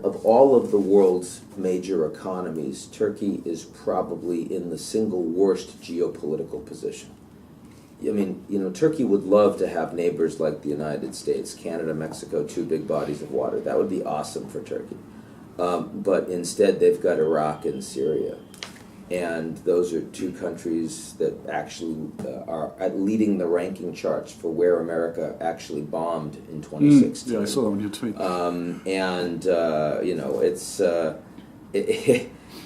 Of all of the world's major economies, Turkey is probably in the single worst geopolitical position. I mean, Turkey would love to have neighbors like the United States, Canada, Mexico, two big bodies of water. That would be awesome for Turkey. But instead, they've got Iraq and Syria. And those are two countries that actually are leading the ranking charts for where America actually bombed in 2016. Yeah, I saw that on your tweet.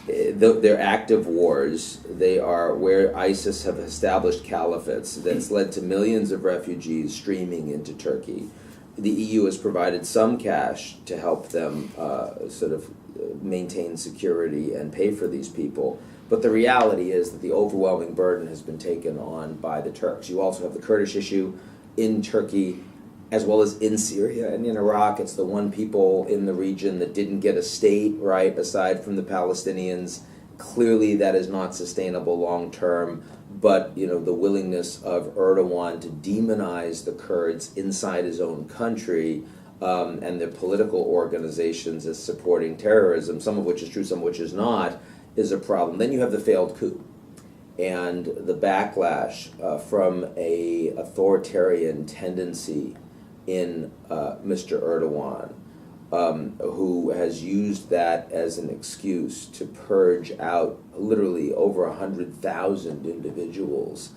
They're active wars. They are where ISIS have established caliphates that's led to millions of refugees streaming into Turkey. The EU has provided some cash to help them maintain security and pay for these people. But the reality is that the overwhelming burden has been taken on by the Turks. You also have the Kurdish issue in Turkey, as well as in Syria and in Iraq. It's the one people in the region that didn't get a state, right, aside from the Palestinians. Clearly that is not sustainable long term. But, the willingness of Erdogan to demonize the Kurds inside his own country and their political organizations as supporting terrorism, some of which is true, some of which is not, is a problem. Then you have the failed coup and the backlash from a authoritarian tendency in Mr. Erdogan, who has used that as an excuse to purge out literally over 100,000 individuals,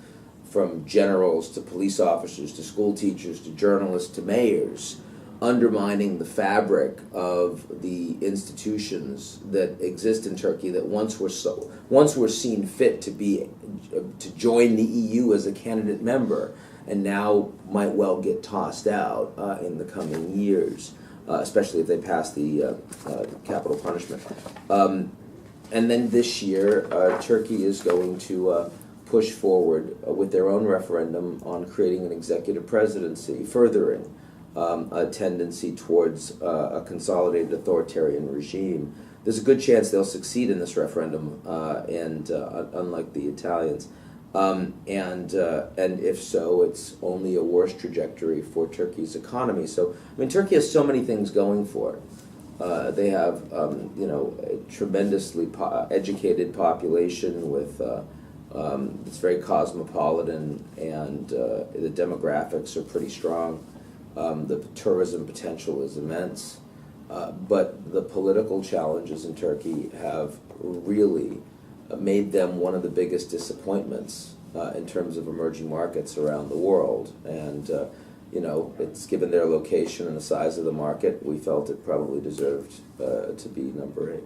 from generals to police officers to school teachers to journalists to mayors, undermining the fabric of the institutions that exist in Turkey that once were seen fit to join the EU as a candidate member, and now might well get tossed out in the coming years, especially if they pass the capital punishment. And then this year, Turkey is going to push forward with their own referendum on creating an executive presidency, furthering a tendency towards a consolidated authoritarian regime. There's a good chance they'll succeed in this referendum, and unlike the Italians. And if so, it's only a worse trajectory for Turkey's economy. So, Turkey has so many things going for it. They have, a tremendously educated population with it's very cosmopolitan, and the demographics are pretty strong. The tourism potential is immense, but the political challenges in Turkey have really made them one of the biggest disappointments in terms of emerging markets around the world. And, it's given their location and the size of the market, we felt it probably deserved to be number 8.